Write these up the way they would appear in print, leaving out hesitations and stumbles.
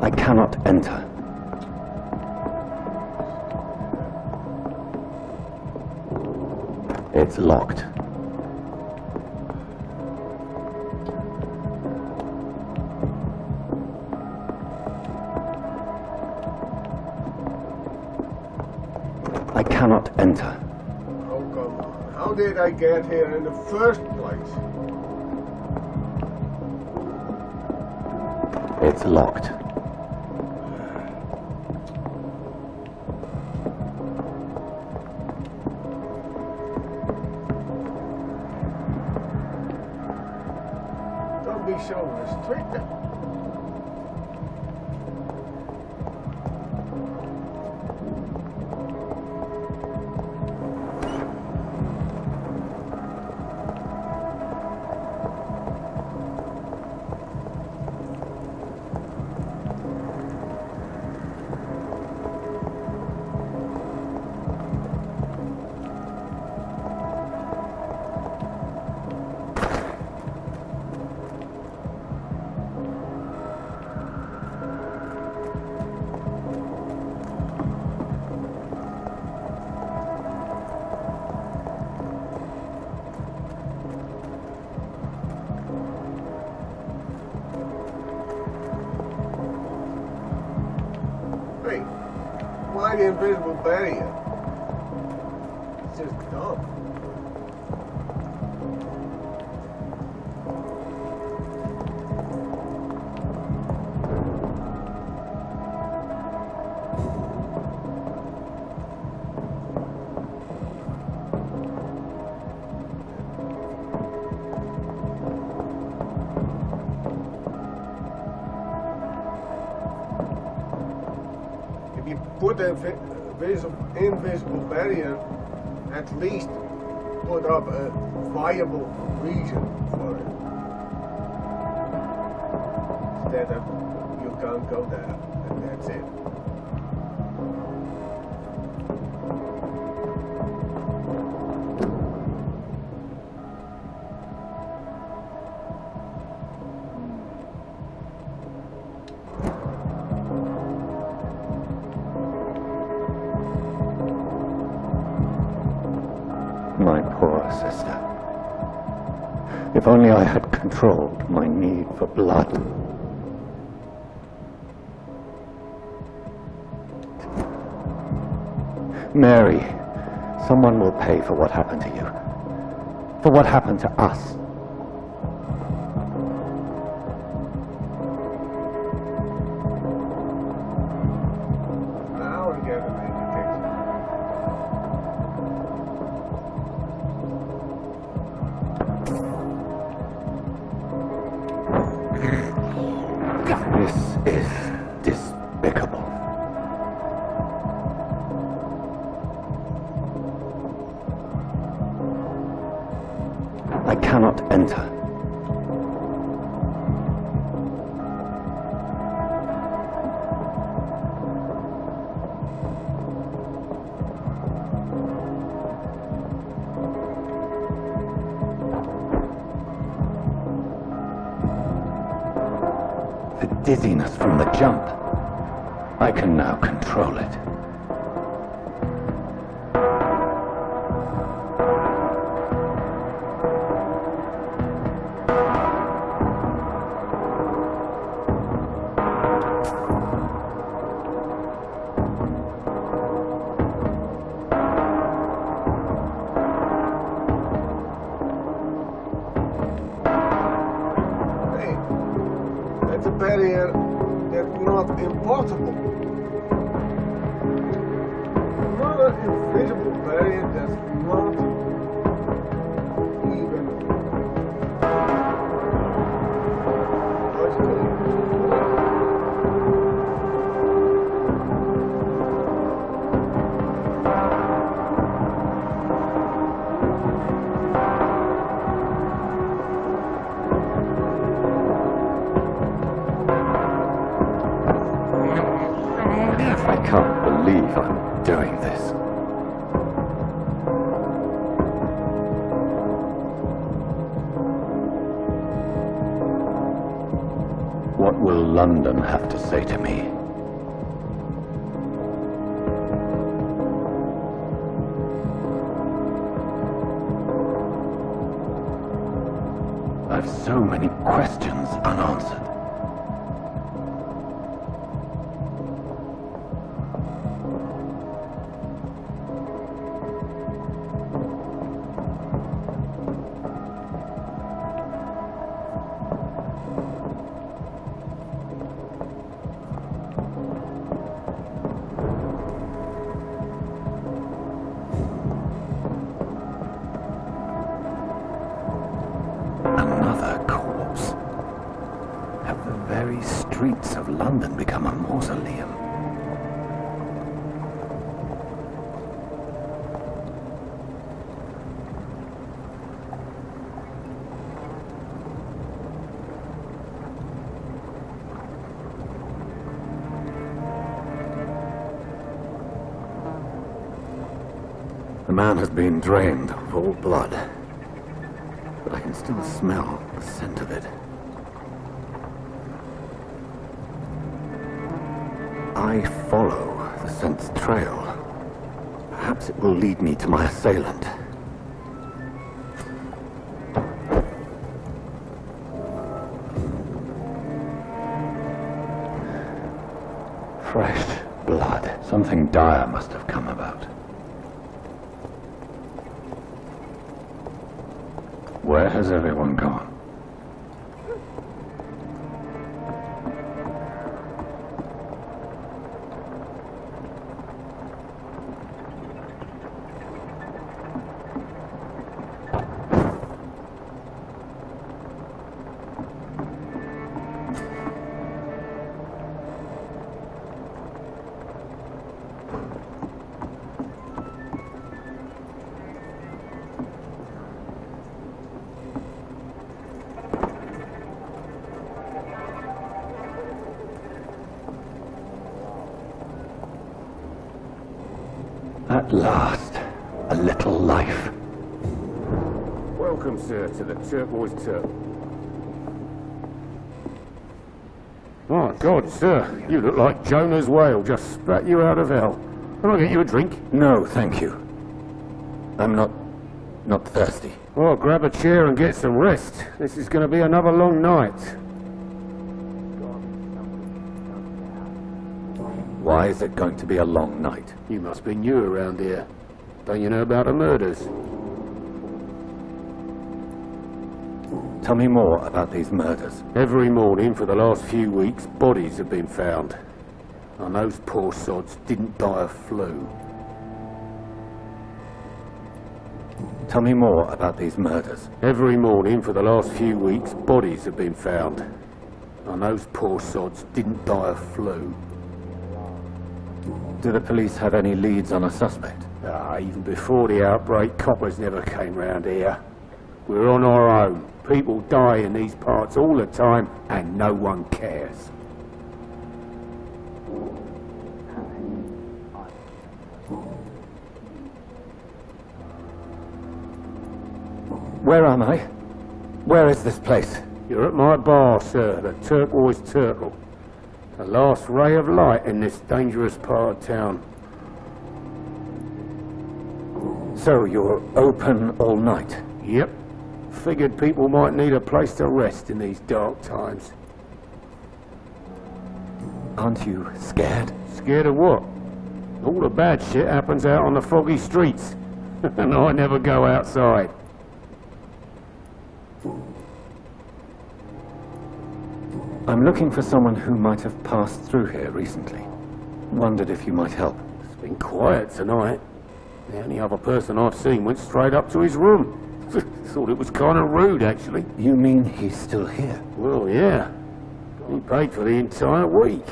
I cannot enter. It's locked. I cannot enter. Oh, come on. How did I get here in the first place? It's locked. Don't be so restricted. Hey, why the invisible barrier? It's just dumb. If you put a invisible barrier, at least put up a viable reason for it. Instead of you can't go there and that's it. My poor sister. If only I had controlled my need for blood. Mary, someone will pay for what happened to you. For what happened to us. Now we get an indication. This is despicable. I cannot enter. The dizziness from the jump. I can now control it. That's a barrier that's not impossible. Another invisible barrier that's not even logically. I can't believe I'm doing this. What will London have to say to me? I've so many questions unanswered. Another corpse. Have the very streets of London become a mausoleum? The man has been drained of all blood, but I can still smell the scent of it. I follow the scent's trail. Perhaps it will lead me to my assailant. Fresh blood. Something dire must have come about. Where has everyone gone? At last, a little life. Welcome, sir, to the Turquoise Turtle. My God, sir, you look like Jonah's whale just spat you out of hell. Can I get you a drink? No, thank you. I'm not thirsty. Well, grab a chair and get some rest. This is going to be another long night. Why is it going to be a long night? You must be new around here. Don't you know about the murders? Tell me more about these murders. Every morning for the last few weeks, bodies have been found. And those poor sods didn't die of flu. Tell me more about these murders. Every morning for the last few weeks, bodies have been found. And those poor sods didn't die of flu. Do the police have any leads on a suspect? Even before the outbreak, coppers never came round here. We're on our own. People die in these parts all the time, and no one cares. Where am I? Where is this place? You're at my bar, sir, the Turquoise Turtle. The last ray of light in this dangerous part of town. So you're open all night? Yep. Figured people might need a place to rest in these dark times. Aren't you scared? Scared of what? All the bad shit happens out on the foggy streets. And I never go outside. I'm looking for someone who might have passed through here recently. Wondered if you might help. It's been quiet tonight. The only other person I've seen went straight up to his room. Thought it was kind of rude, actually. You mean he's still here? Well, yeah. He paid for the entire week.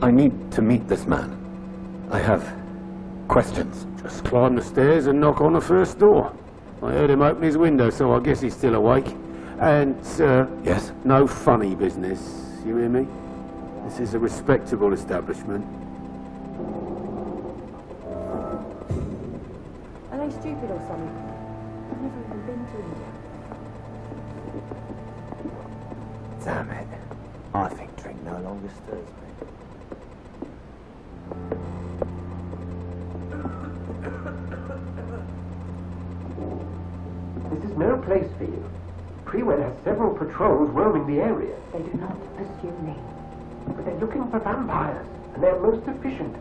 I need to meet this man. I have questions. Just climb the stairs and knock on the first door. I heard him open his window, so I guess he's still awake. And, sir... Yes? No funny business, you hear me? This is a respectable establishment. Are they stupid or something? I've never even been to India. Damn it. I think drink no longer stirs me. This is no place for you. Prewell has several patrols roaming the area. They do not pursue me. But they're looking for vampires, and they're most efficient.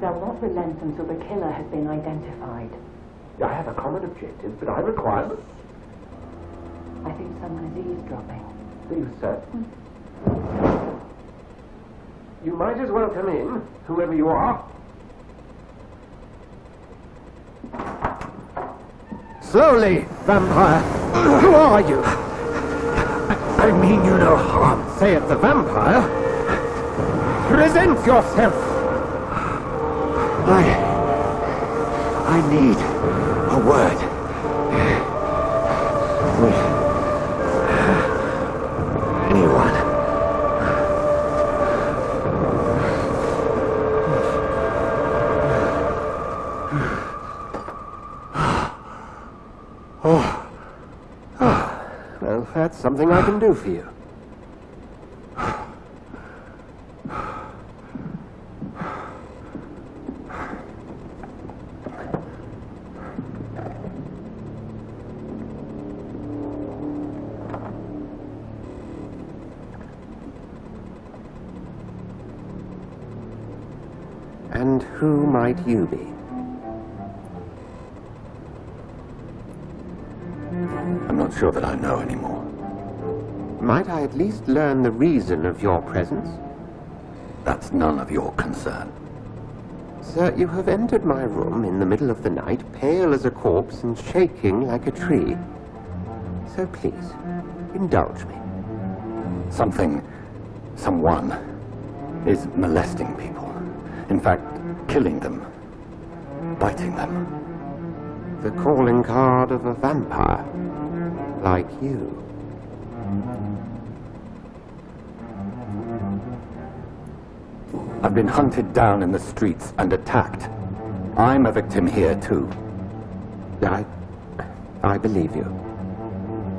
They'll not relent until the killer has been identified. I have a common objective, but I require... I think someone is eavesdropping. Do you, sir? You might as well come in, whoever you are. Slowly, vampire. Who are you? I mean you no harm, saith the vampire. Present yourself. I need a word. With anyone. Well, that's something I can do for you. And who might you be? I'm not sure that I know anymore. Might I at least learn the reason of your presence? That's none of your concern. Sir, you have entered my room in the middle of the night, pale as a corpse and shaking like a tree. So please, indulge me. Someone is molesting people. In fact, killing them. Biting them. The calling card of a vampire, like you. I've been hunted down in the streets and attacked. I'm a victim here, too. I believe you.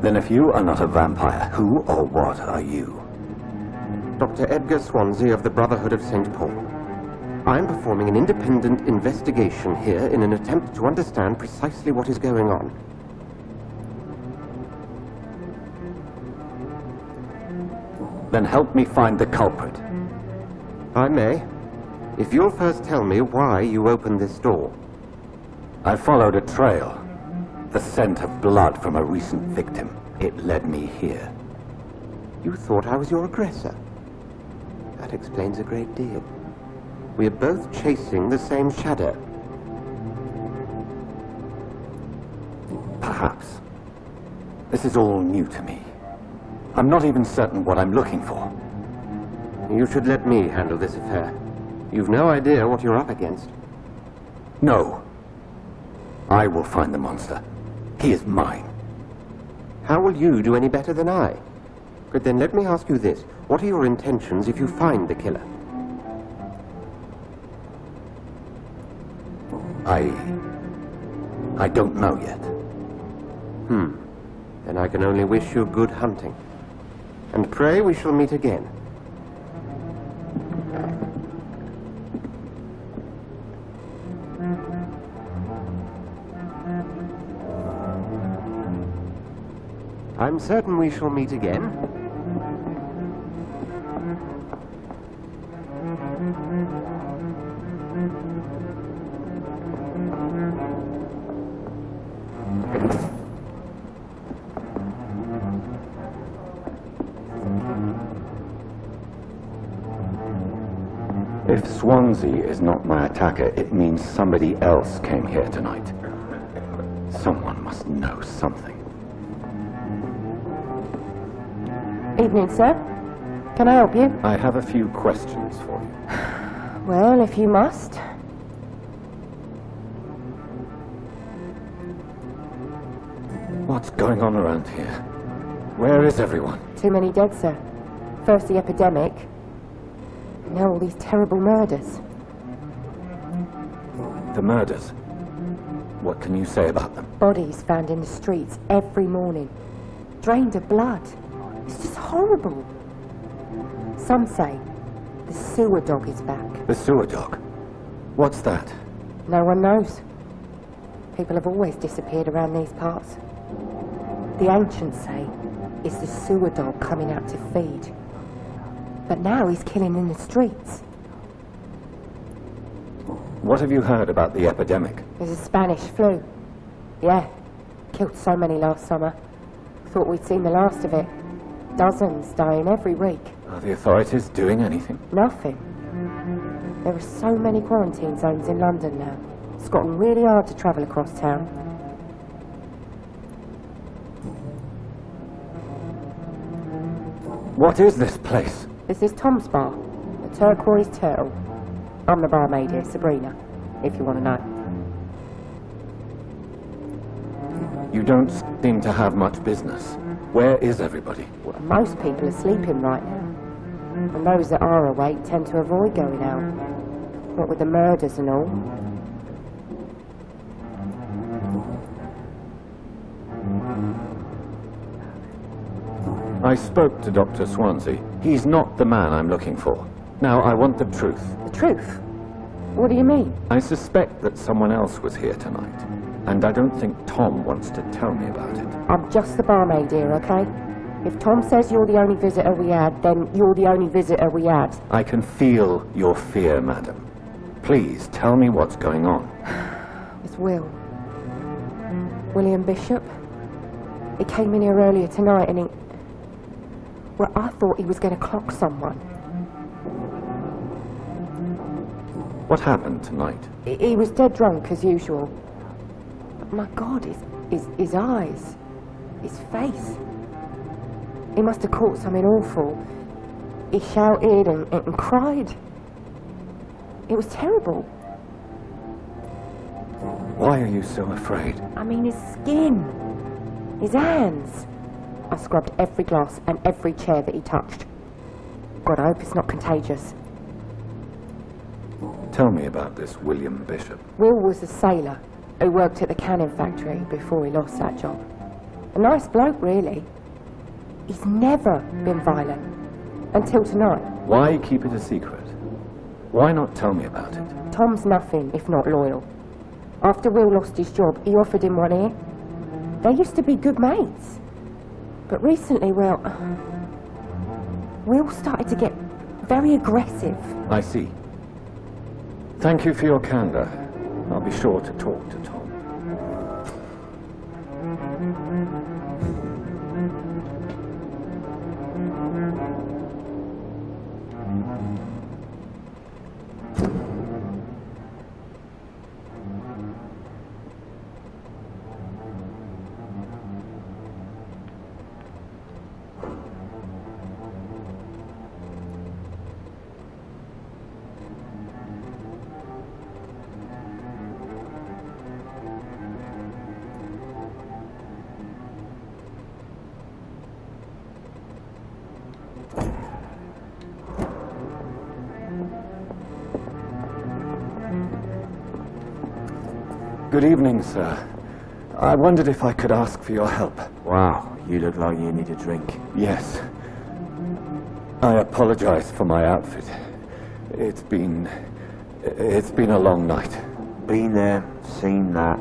Then if you are not a vampire, who or what are you? Dr. Edgar Swansea of the Brotherhood of St. Paul. I'm performing an independent investigation here in an attempt to understand precisely what is going on. Then help me find the culprit. I may, if you'll first tell me why you opened this door. I followed a trail. The scent of blood from a recent victim. It led me here. You thought I was your aggressor. That explains a great deal. We are both chasing the same shadow. Perhaps. This is all new to me. I'm not even certain what I'm looking for. You should let me handle this affair. You've no idea what you're up against. No. I will find the monster. He is mine. How will you do any better than I? But then let me ask you this. What are your intentions if you find the killer? I don't know yet. Then I can only wish you good hunting. And pray we shall meet again. I'm certain we shall meet again. If Swansea is not my attacker, it means somebody else came here tonight. Someone must know something. Evening, sir. Can I help you? I have a few questions for you. Well, if you must. What's going on around here? Where is everyone? Too many dead, sir. First the epidemic, now all these terrible murders. The murders? What can you say about them? Bodies found in the streets every morning. drained of blood. It's just horrible. Some say the sewer dog is back. The sewer dog? What's that? No one knows. People have always disappeared around these parts. The ancients say it's the sewer dog coming out to feed. But now he's killing in the streets. What have you heard about the epidemic? There's a Spanish flu. Yeah, killed so many last summer. Thought we'd seen the last of it. Dozens dying every week. Are the authorities doing anything? Nothing. There are so many quarantine zones in London now. It's gotten really hard to travel across town. What is this place? This is Tom's bar, the Turquoise Turtle. I'm the barmaid here, Sabrina, if you want to know. You don't seem to have much business. Where is everybody? Well, most people are sleeping right now. And those that are awake tend to avoid going out. What with the murders and all. I spoke to Dr. Swansea. He's not the man I'm looking for. Now, I want the truth. The truth? What do you mean? I suspect that someone else was here tonight, and I don't think Tom wants to tell me about it. I'm just the barmaid here, okay? If Tom says you're the only visitor we had, then you're the only visitor we had. I can feel your fear, madam. Please, tell me what's going on. It's Will. William Bishop. He came in here earlier tonight and he... Well, I thought he was going to clock someone. What happened tonight? He was dead drunk, as usual. But my God, his eyes, his face. He must have caught something awful. He shouted and cried. It was terrible. Why are you so afraid? I mean, his skin, his hands. I scrubbed every glass and every chair that he touched. God, I hope it's not contagious. Tell me about this William Bishop. Will was a sailor who worked at the cannon factory before he lost that job. A nice bloke, really. He's never been violent. Until tonight. Why keep it a secret? Why not tell me about it? Tom's nothing if not loyal. After Will lost his job, he offered him one here. They used to be good mates. But recently, well, Will started to get very aggressive. I see. Thank you for your candor. I'll be sure to talk to Tom. Good evening, sir. I wondered if I could ask for your help. Wow, you look like you need a drink. Yes. I apologize for my outfit. It's been a long night. Been there, seen that.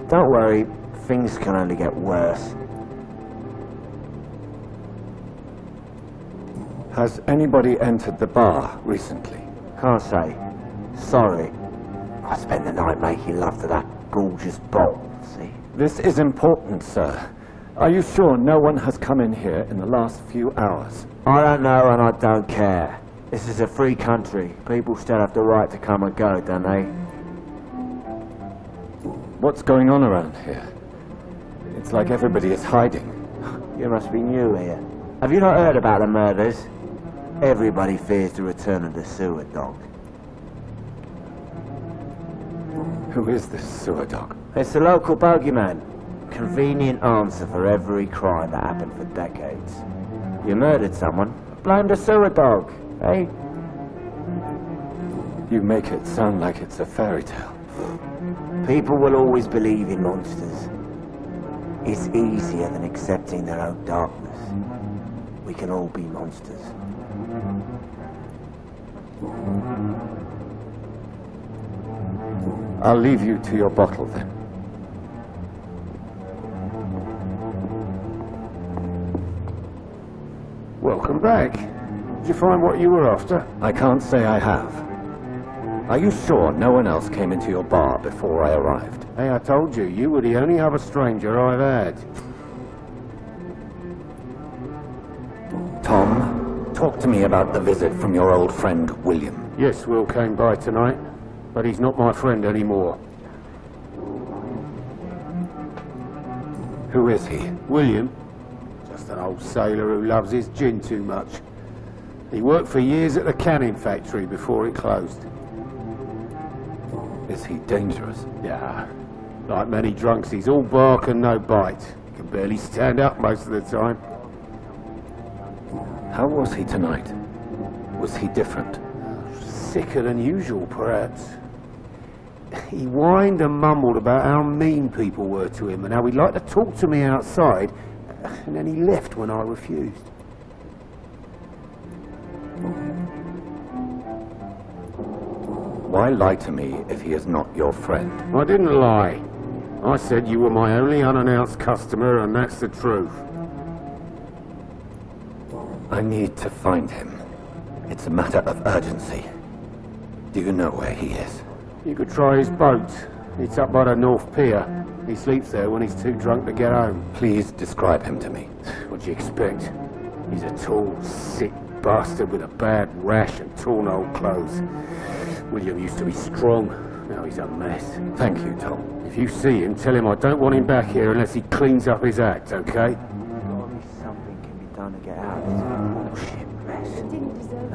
Don't worry, things can only get worse. Has anybody entered the bar recently? Can't say. Sorry. I spent the night making love to that gorgeous bolt, see? This is important, sir. Are you sure no one has come in here in the last few hours? I don't know and I don't care. This is a free country. People still have the right to come and go, don't they? What's going on around here? It's like everybody is hiding. You must be new here. Have you not heard about the murders? Everybody fears the return of the sewer dog. Who is this sewer dog? It's the local bogeyman. Convenient answer for every crime that happened for decades. You murdered someone, blame the sewer dog, eh? You make it sound like it's a fairy tale. People will always believe in monsters. is easier than accepting their own darkness. We can all be monsters. I'll leave you to your bottle then. Welcome back. Did you find what you were after? I can't say I have. Are you sure no one else came into your bar before I arrived? Hey, I told you, you were the only other stranger I've had. Tom, talk to me about the visit from your old friend, William. Yes, Will came by tonight, but he's not my friend anymore. Who is he? William? Just an old sailor who loves his gin too much. He worked for years at the canning factory before it closed. Is he dangerous? Yeah. Like many drunks, he's all bark and no bite. He can barely stand up most of the time. How was he tonight? Was he different? Sicker than usual, perhaps. He whined and mumbled about how mean people were to him and how he'd like to talk to me outside, and then he left when I refused. Why lie to me if he is not your friend? I didn't lie. I said you were my only unannounced customer, and that's the truth. I need to find him. It's a matter of urgency. Do you know where he is? You could try his boat. It's up by the North Pier. He sleeps there when he's too drunk to get home. Please describe him to me. What do you expect? He's a tall, sick bastard with a bad rash and torn old clothes. William used to be strong. Now he's a mess. Thank you, Tom. If you see him, tell him I don't want him back here unless he cleans up his act, okay? Surely something can be done to get out of this bullshit mess. Didn't deserve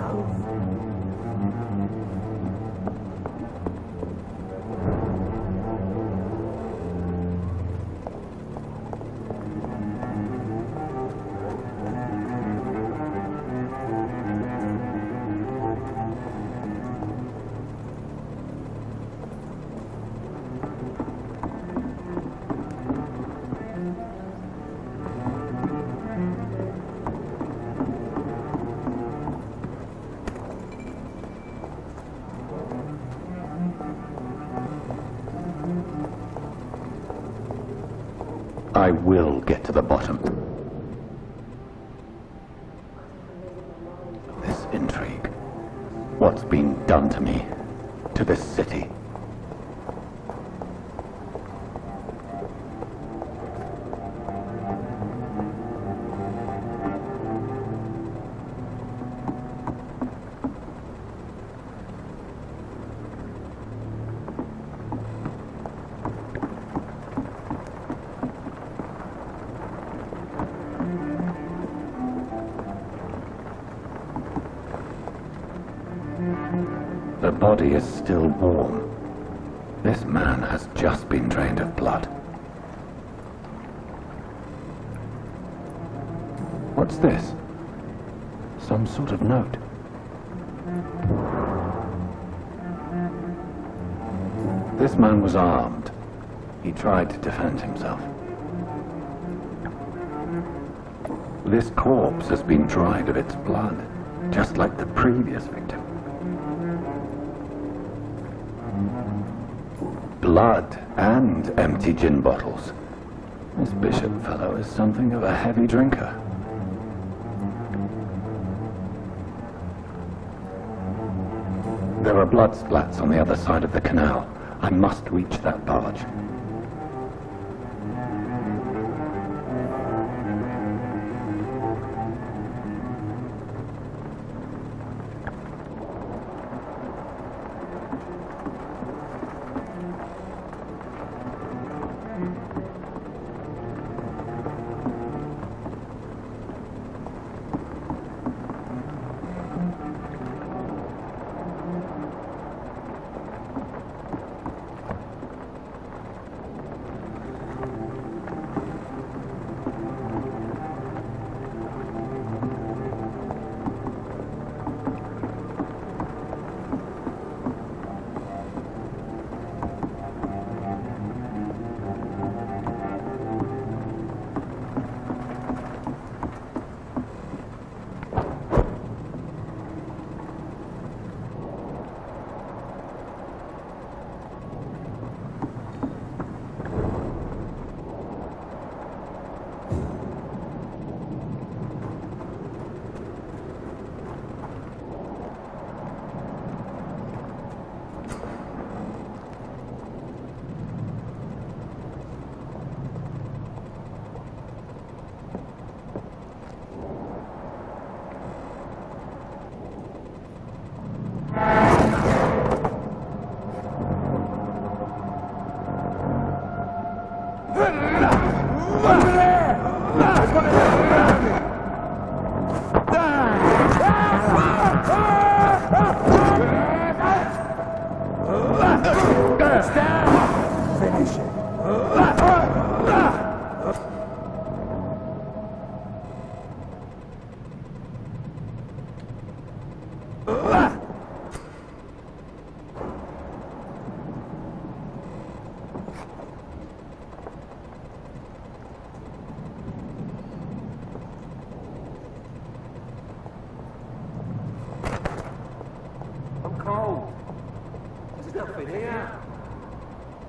I will get to the bottom. This intrigue. What's been done to me? To this city? The body is still warm. This man has just been drained of blood. What's this? Some sort of note. This man was armed. He tried to defend himself. This corpse has been dried of its blood, just like the previous victim. Blood and empty gin bottles. This bishop fellow is something of a heavy drinker. There are blood splats on the other side of the canal. I must reach that barge. Finish it. I'm cold. There's nothing here.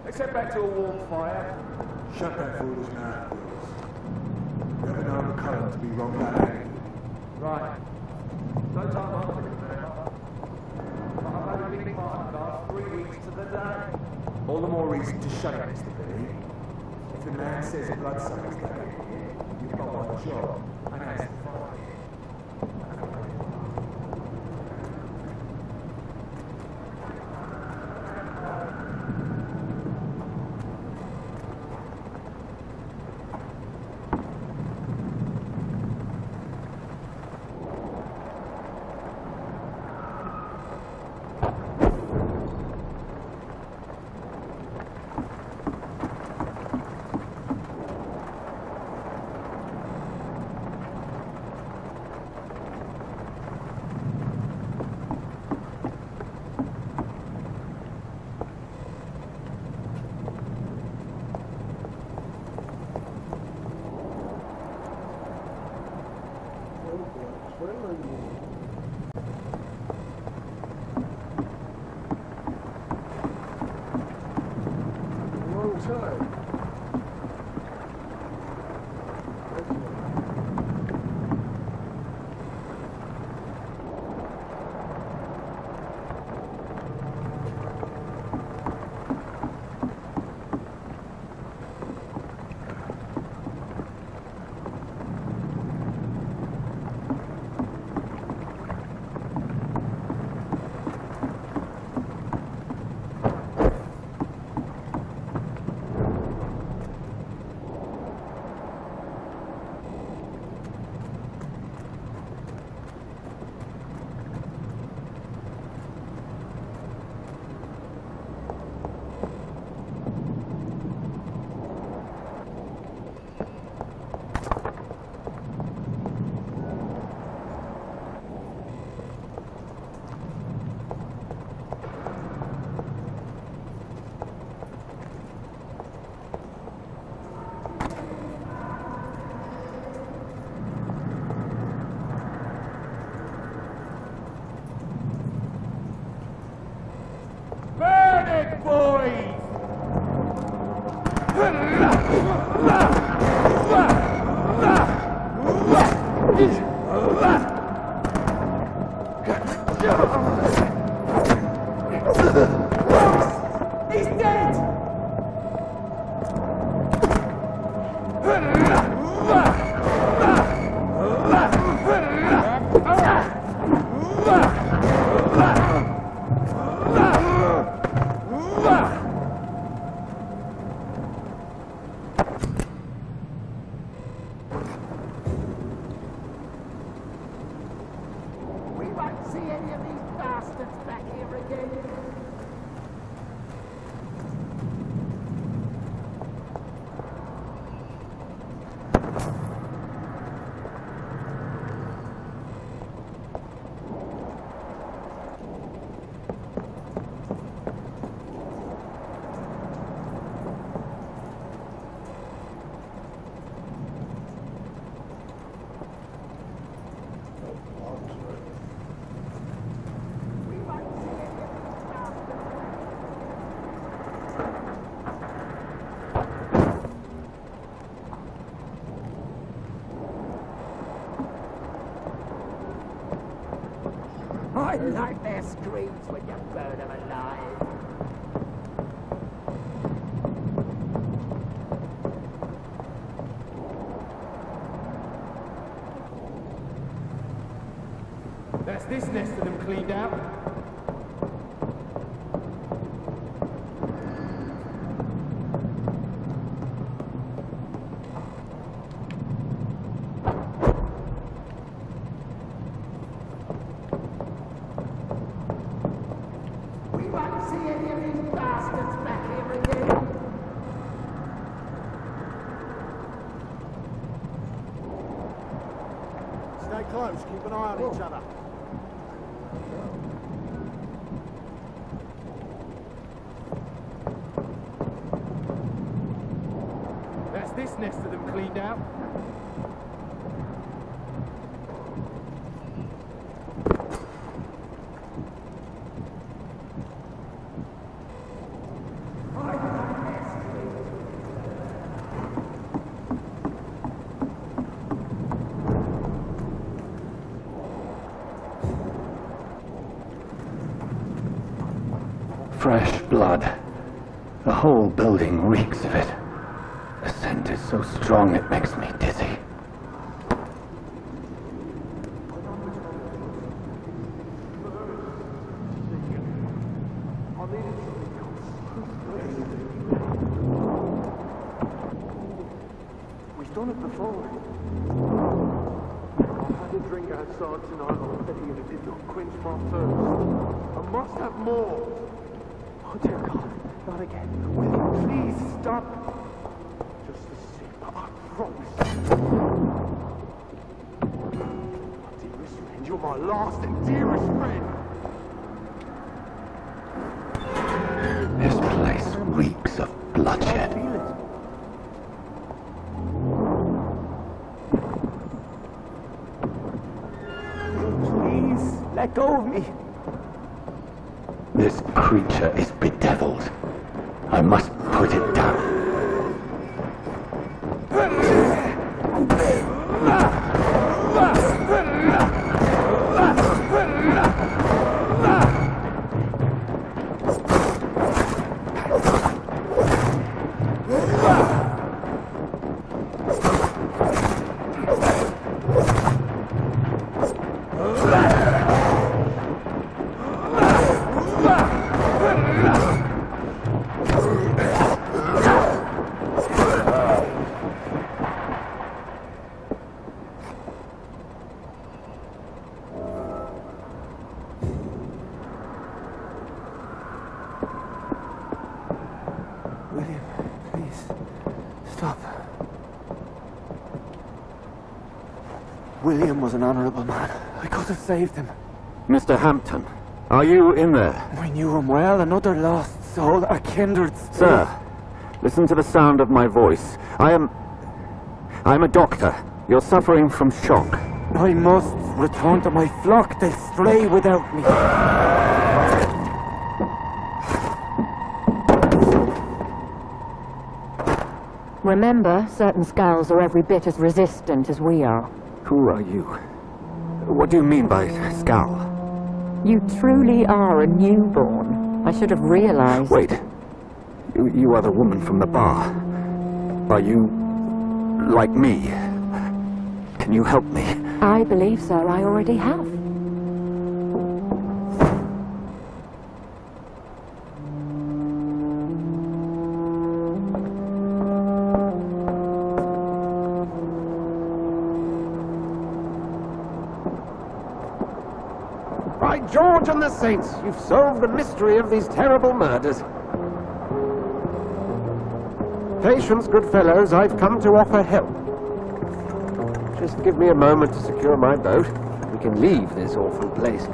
Let's head back to a warm fire. Shut that foolish mouth, Wills. Never known the current to be wrong that angry. Right. No time after it, but I've only been part of the last 3 weeks to the day. All the more reason to shut it, Mr. Billy. If the man says a bloodsucker's that here, you've got one job, and that's to find it. He's dead! We won't see any of these bastards back here again. I like their screams when you burn them alive. That's this nest of them cleaned out. Stay close, keep an eye on each other. That's this nest of them cleaned out. Fresh blood. The whole building reeks of it. The scent is so strong it makes me dizzy. We've done it before. I had a drink outside tonight already and it did not quench my thirst. I must have more. Oh dear God, not again. William, please stop. Just a sip, I promise. My dearest friend, you're my last and dearest friend. This place reeks of bloodshed. Feel it. Please, let go of me. This creature is bedeviled. I must put it down. William, please, stop. William was an honourable man. I could have saved him. Mr. Hampton, are you in there? I knew him well, another lost soul, a kindred spirit. Sir, listen to the sound of my voice. I'm a doctor. You're suffering from shock. I must return to my flock. They'll stray without me. Remember, certain skulls are every bit as resistant as we are. Who are you? What do you mean by skull? You truly are a newborn. I should have realized. Wait. You are the woman from the bar. Are you like me? Can you help me? I believe so. I already have. By George and the Saints, you've solved the mystery of these terrible murders. Patience, good fellows, I've come to offer help. Just give me a moment to secure my boat. We can leave this awful place.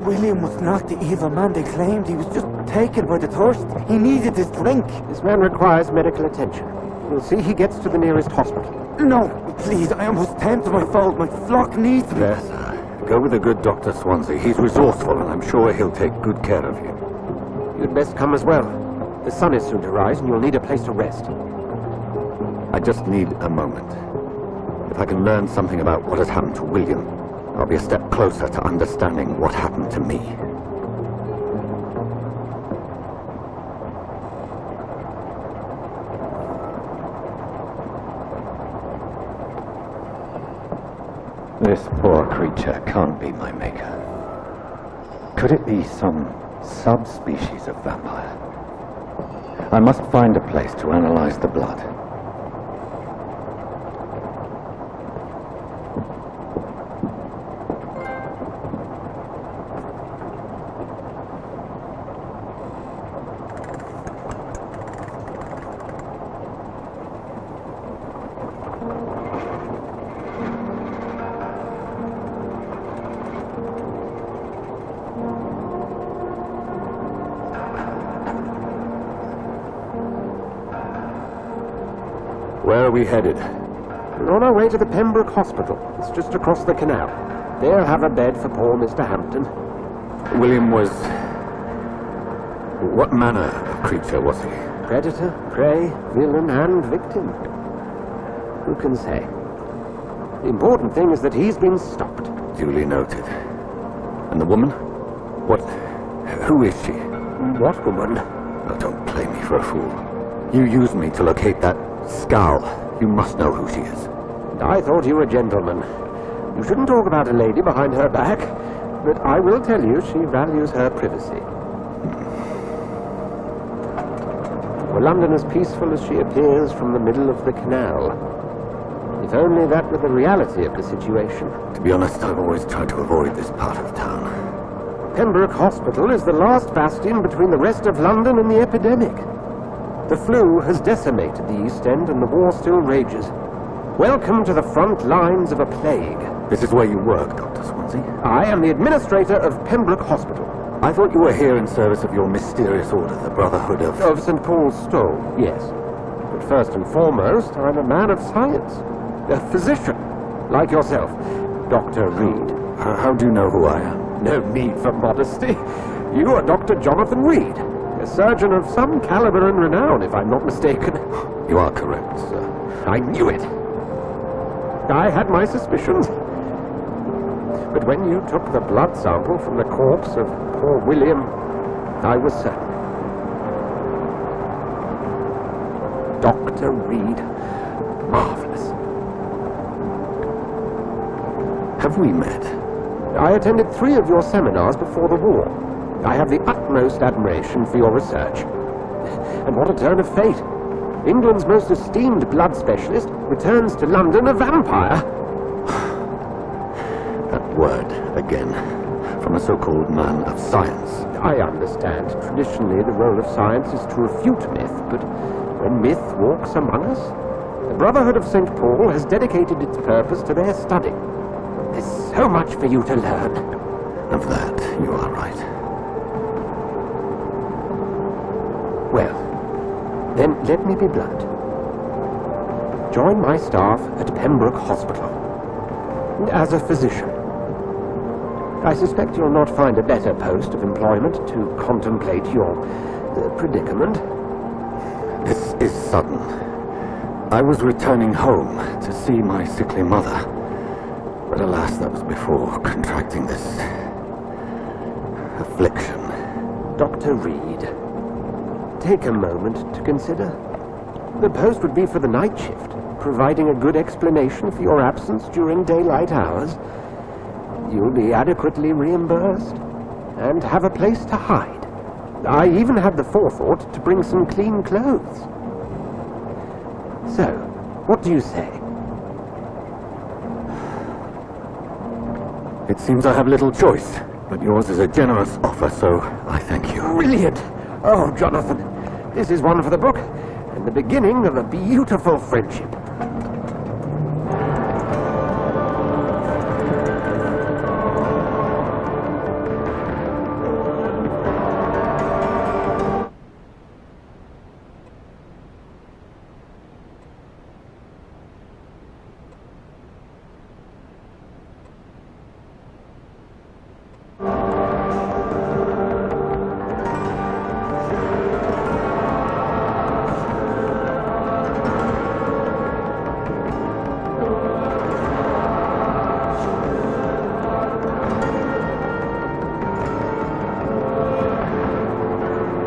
William was not the evil man they claimed. He was just taken by the thirst. He needed his drink. This man requires medical attention. We'll see he gets to the nearest hospital. No, please, I almost tame to my fold. My flock needs me. Yes, sir. Go with the good Dr. Swansea. He's resourceful, and I'm sure he'll take good care of you. You'd best come as well. The sun is soon to rise, and you'll need a place to rest. I just need a moment. If I can learn something about what has happened to William, I'll be a step closer to understanding what happened to me. This poor creature can't be my maker. Could it be some subspecies of vampire? I must find a place to analyze the blood. Where are we headed? We're on our way to the Pembroke Hospital. It's just across the canal. They'll have a bed for poor Mr. Hampton. William was... What manner of creature was he? Predator, prey, villain, and victim. Who can say? The important thing is that he's been stopped. Duly noted. And the woman? What... Who is she? What woman? Oh, don't play me for a fool. You used me to locate that scowl. You must know who she is. I thought you were a gentleman. You shouldn't talk about a lady behind her back, but I will tell you she values her privacy. Were London as peaceful as she appears from the middle of the canal? If only that were the reality of the situation. To be honest, I've always tried to avoid this part of town. Pembroke Hospital is the last bastion between the rest of London and the epidemic. The flu has decimated the East End and the war still rages. Welcome to the front lines of a plague. This is where you work, Dr. Swansea? I am the administrator of Pembroke Hospital. I thought you were here in service of your mysterious order, the Brotherhood of... Of St. Paul's Stole, yes. But first and foremost, I'm a man of science. A physician, like yourself, Dr. Reed. How do you know who I am? No need for modesty. You are Dr. Jonathan Reed, a surgeon of some caliber and renown, if I'm not mistaken. You are correct, sir. I knew it. I had my suspicions. But when you took the blood sample from the corpse of poor William, I was certain. Dr. Reed. Marvelous. Have we met? I attended 3 of your seminars before the war. I have the utmost admiration for your research. And what a turn of fate. England's most esteemed blood specialist returns to London a vampire. That word, again, from a so-called man of science. I understand. Traditionally, the role of science is to refute myth, but when myth walks among us, the Brotherhood of St. Paul has dedicated its purpose to their study. There's so much for you to learn. Of that, you are right. Well, then let me be blunt. Join my staff at Pembroke Hospital. As a physician. I suspect you'll not find a better post of employment to contemplate your predicament. This is sudden. I was returning home to see my sickly mother. But alas, that was before contracting this affliction. Dr. Reed, take a moment to consider. The post would be for the night shift, providing a good explanation for your absence during daylight hours. You'll be adequately reimbursed and have a place to hide. I even had the forethought to bring some clean clothes. So, what do you say? It seems I have little choice, but yours is a generous offer, so I thank you. Brilliant! Oh, Jonathan, this is one for the book, and the beginning of a beautiful friendship.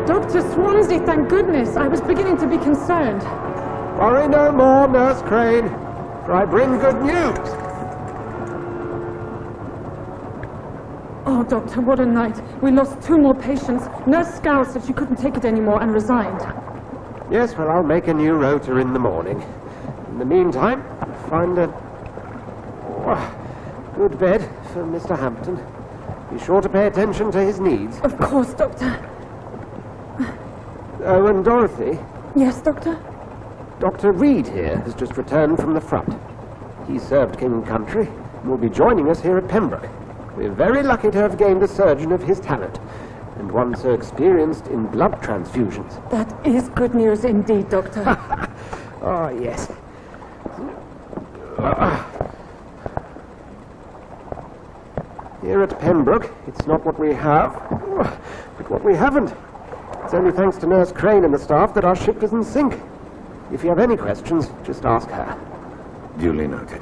Dr. Swansea, thank goodness. I was beginning to be concerned. Worry no more, Nurse Crane, for I bring good news. Oh, Doctor, what a night. We lost 2 more patients. Nurse Scowl said she couldn't take it anymore and resigned. Yes, well, I'll make a new rota in the morning. In the meantime, find a good bed for Mr. Hampton. Be sure to pay attention to his needs. Of course, Doctor. Oh, and Dorothy? Yes, Doctor? Dr. Reed here has just returned from the front. He served King and Country and will be joining us here at Pembroke. We're very lucky to have gained a surgeon of his talent, and one so experienced in blood transfusions. That is good news indeed, Doctor. Oh, yes. Here at Pembroke, it's not what we have, but what we haven't. It's only thanks to Nurse Crane and the staff that our ship doesn't sink. If you have any questions, just ask her. Duly noted.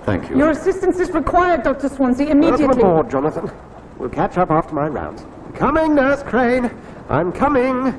Thank you. Your assistance is required, Dr. Swansea, immediately. Welcome aboard, Jonathan. We'll catch up after my rounds. Coming, Nurse Crane. I'm coming.